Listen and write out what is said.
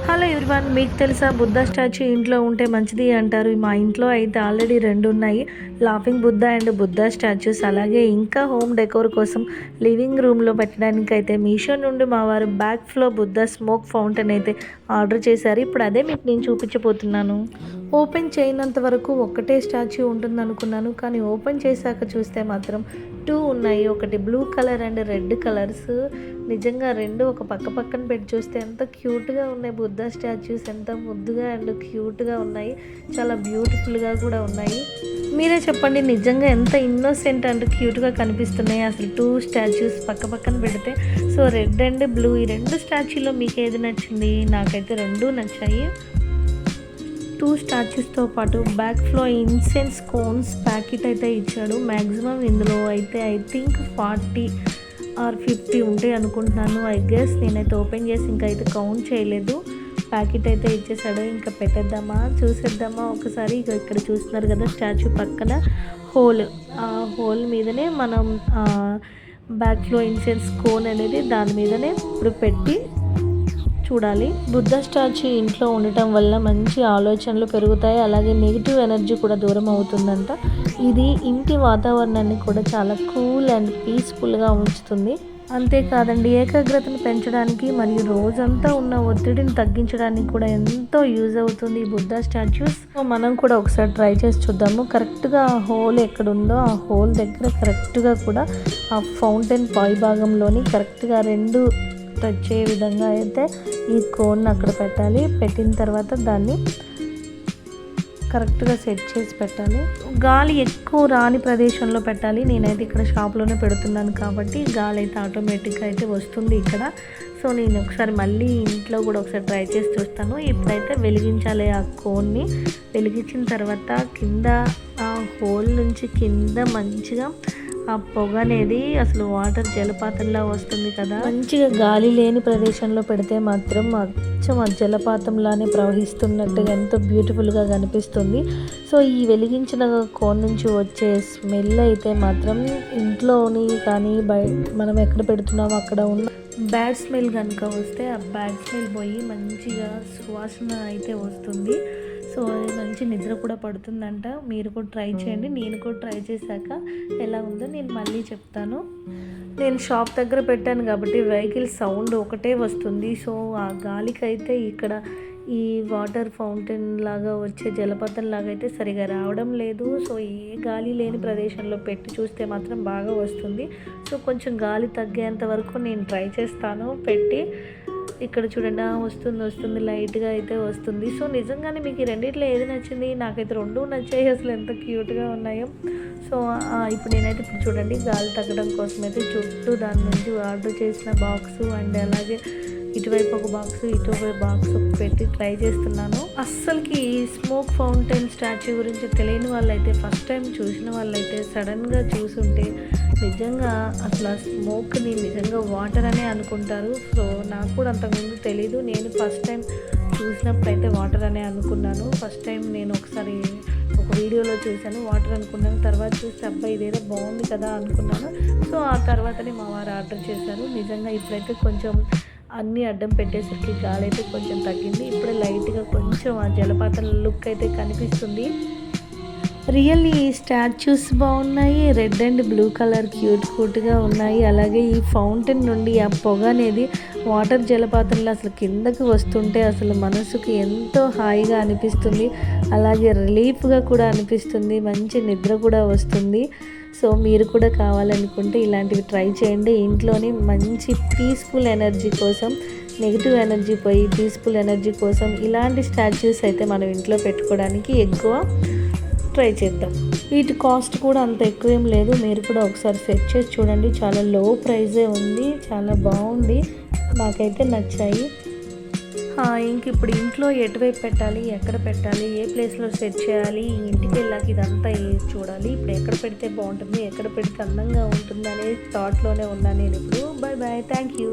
Hello everyone, మీకు తెలుసా Buddha statue ఇంట్లో ఉంటే మంచిది అంటారు. మా ఇంట్లో అయితే ఆల్రెడీ 2 ఉన్నాయి, laughing Buddha and Buddha statues. అలాగే ఇంకా హోమ్ డెకోర్ కోసం లివింగ్ రూమ్లో పెట్టడానికి అయితే మీషో నుండి మా వారు back flow Buddha smoke fountain అయితే ఆర్డర్ చేశారు. ఇప్పుడు అదే మీకు నేను చూపించబోతున్నాను. ఓపెన్ చేయనంత వరకు ఒక్కటే స్టాచ్యూ ఉంటుంది అనుకున్నాను, కానీ ఓపెన్ చేశాక చూస్తే మాత్రం 2 ఉన్నాయి. ఒకటి blue colour and red colours. నిజంగా 2 ఒక పక్క పక్కన పెట్టి చూస్తే ఎంత క్యూట్గా ఉన్నాయి. బుద్ధ స్టాచ్యూస్ ఎంత ముద్దుగా అండ్ క్యూట్గా ఉన్నాయి, చాలా బ్యూటిఫుల్గా కూడా ఉన్నాయి. మీరే చెప్పండి, నిజంగా ఎంత ఇన్నోసెంట్ అండ్ క్యూట్గా కనిపిస్తున్నాయి అసలు 2 స్టాచ్యూస్ పక్క పక్కన పెడితే. సో రెడ్ అండ్ బ్లూ, ఈ 2 స్టాచ్యూలో మీకు ఏది నచ్చింది? నాకైతే 2 నచ్చాయి. 2 స్టాచ్యూస్తో పాటు back flow incense cones packet అయితే ఇచ్చాడు. మ్యాక్సిమం ఇందులో అయితే ఐ థింక్ 40 ఆర్ 50 ఉంటాయి అనుకుంటున్నాను. ఐ గెస్ నేనైతే ఓపెన్ చేసి ఇంకా అయితే కౌంట్ చేయలేదు. ప్యాకెట్ అయితే ఇచ్చేసాడు. ఇంకా పెట్టేద్దామా, చూసేద్దామా ఒకసారి. ఇక్కడ చూస్తున్నారు కదా స్టాచ్యూ పక్కన హోల్, ఆ హోల్ మీదనే మనం బ్యాక్ ఫ్లో ఇన్సెన్స్ కోన్ అనేది దాని మీదనే ఇప్పుడు పెట్టి చూడాలి. బుద్ధ స్టాచ్యూ ఇంట్లో ఉండటం వల్ల మంచి ఆలోచనలు పెరుగుతాయి, అలాగే నెగిటివ్ ఎనర్జీ కూడా దూరం అవుతుందంట. ఇది ఇంటి వాతావరణాన్ని కూడా చాలా కూల్ అండ్ పీస్ఫుల్గా ఉంచుతుంది. అంతేకాదండి, ఏకాగ్రతను పెంచడానికి మరియు రోజంతా ఉన్న ఒత్తిడిని తగ్గించడానికి కూడా ఎంతో యూజ్ అవుతుంది ఈ బుద్ధ స్టాచ్యూస్. మనం కూడా ఒకసారి ట్రై చేసి చూద్దాము. కరెక్ట్గా ఆ హోల్ ఎక్కడుందో ఆ హోల్ దగ్గర కరెక్ట్గా కూడా ఆ ఫౌంటైన్ పై భాగంలోని కరెక్ట్గా 2 టచ్ అయ్యే విధంగా అయితే ఈ కోన్ అక్కడ పెట్టాలి. పెట్టిన తర్వాత దాన్ని కరెక్ట్గా సెట్ చేసి పెట్టాలి. గాలి ఎక్కువ రాని ప్రదేశంలో పెట్టాలి. నేనైతే ఇక్కడ షాప్లోనే పెడుతున్నాను కాబట్టి గాలి అయితే ఆటోమేటిక్గా అయితే వస్తుంది ఇక్కడ. సో నేను ఒకసారి మళ్ళీ ఇంట్లో కూడా ఒకసారి ట్రై చేసి చూస్తాను. ఇప్పుడైతే వెలిగించాలి ఆ కోన్ని. వెలిగించిన తర్వాత కింద ఆ హోల్ నుంచి కింద మంచిగా ఆ పొగ అనేది అసలు వాటర్ జలపాతంలా వస్తుంది కదా. మంచిగా గాలి లేని ప్రదేశంలో పెడితే మాత్రం అచ్చం ఆ జలపాతంలానే ప్రవహిస్తున్నట్టుగా ఎంతో బ్యూటిఫుల్గా కనిపిస్తుంది. సో ఈ వెలిగించిన కోన్ నుంచి వచ్చే స్మెల్ అయితే మాత్రం ఇంట్లోని కానీ మనం ఎక్కడ పెడుతున్నామో అక్కడ ఉన్న బ్యాడ్ స్మెల్ కనుక వస్తే ఆ బ్యాడ్ స్మెల్ పోయి మంచిగా సువాసన అయితే వస్తుంది. సో మంచి నిద్ర కూడా పడుతుందంట. మీరు కూడా ట్రై చేయండి. నేను కూడా ట్రై చేశాక ఎలా ఉందో నేను మళ్ళీ చెప్తాను. నేను షాప్ దగ్గర పెట్టాను కాబట్టి వెహికల్ సౌండ్ ఒకటే వస్తుంది. సో ఆ గాలికైతే ఇక్కడ ఈ వాటర్ ఫౌంటైన్ లాగా వచ్చే జలపాతం లాగా అయితే సరిగా రావడం లేదు. సో ఏ గాలి లేని ప్రదేశంలో పెట్టి చూస్తే మాత్రం బాగా వస్తుంది. సో కొంచెం గాలి తగ్గేంత వరకు నేను ట్రై చేస్తాను పెట్టి. ఇక్కడ చూడండి, వస్తుంది లైట్గా అయితే వస్తుంది. సో నిజంగానే మీకు ఈ రెండిట్లో ఏది నచ్చింది? నాకైతే 2 నచ్చాయి, అసలు ఎంత క్యూట్గా ఉన్నాయో. సో ఇప్పుడు నేనైతే ఇప్పుడు చూడండి గాలి తగ్గడం కోసం అయితే చుట్టూ దాని నుంచి ఆర్డర్ చేసిన బాక్సు అండ్ అలాగే ఇటువైపు ఒక బాక్స్ ఇటువైపు బాక్స్ పెట్టి ట్రై చేస్తున్నాను. అస్సలకి ఈ స్మోక్ ఫౌంటైన్ స్టాచ్యూ గురించి తెలియని వాళ్ళైతే, ఫస్ట్ టైం చూసిన వాళ్ళైతే సడన్గా చూసుంటే నిజంగా అసలు ఆ స్మోక్ని నిజంగా వాటర్ అనే అనుకుంటారు. సో నాకు కూడా అంతకుముందు తెలీదు. నేను ఫస్ట్ టైం చూసినప్పుడు అయితే వాటర్ అనే అనుకున్నాను. ఫస్ట్ టైం నేను ఒకసారి ఒక వీడియోలో చూశాను, వాటర్ అనుకున్నాను. తర్వాత చూస్తే అబ్బాయి ఇదేదో బాగుంది కదా అనుకున్నాను. సో ఆ తర్వాతనే మా వారు ఆర్డర్ చేశారు. నిజంగా ఇప్పుడైతే కొంచెం అన్నీ అడ్డం పెట్టేసరికి గాలి అయితే కొంచెం తగ్గింది. ఇప్పుడే లైట్గా కొంచెం ఆ జలపాతం లుక్ అయితే కనిపిస్తుంది. రియల్లీ ఈ స్టాచ్యూస్ బాగున్నాయి. రెడ్ అండ్ బ్లూ కలర్ క్యూట్గా ఉన్నాయి. అలాగే ఈ ఫౌంటైన్ నుండి ఆ పొగ అనేది వాటర్ జలపాతంలో అసలు కిందకి వస్తుంటే అసలు మనసుకి ఎంతో హాయిగా అనిపిస్తుంది. అలాగే రిలీఫ్గా కూడా అనిపిస్తుంది. మంచి నిద్ర కూడా వస్తుంది. సో మీరు కూడా కావాలనుకుంటే ఇలాంటివి ట్రై చేయండి. ఇంట్లోని మంచి పీస్ఫుల్ ఎనర్జీ కోసం, నెగిటివ్ ఎనర్జీ పోయి పీస్ఫుల్ ఎనర్జీ కోసం ఇలాంటి స్టాచ్యూస్ అయితే మనం ఇంట్లో పెట్టుకోవడానికి ఎక్కువ ట్రై చేద్దాం. వీటి కాస్ట్ కూడా అంత ఎక్కువేం లేదు. మీరు కూడా ఒకసారి సెట్ చేసి చూడండి. చాలా లో ప్రైజే ఉంది, చాలా బాగుంది, నాకైతే నచ్చాయి. ఇంక ఇప్పుడు ఇంట్లో ఎటువైపు పెట్టాలి, ఎక్కడ పెట్టాలి, ఏ ప్లేస్లో సెట్ చేయాలి, ఇంటికి వెళ్ళాక ఇదంతా చూడాలి. ఇప్పుడు ఎక్కడ పెడితే బాగుంటుంది, ఎక్కడ పెడితే అందంగా ఉంటుంది అనే థాట్లోనే ఉన్నాను నేను ఇప్పుడు. Bye bye, thank you.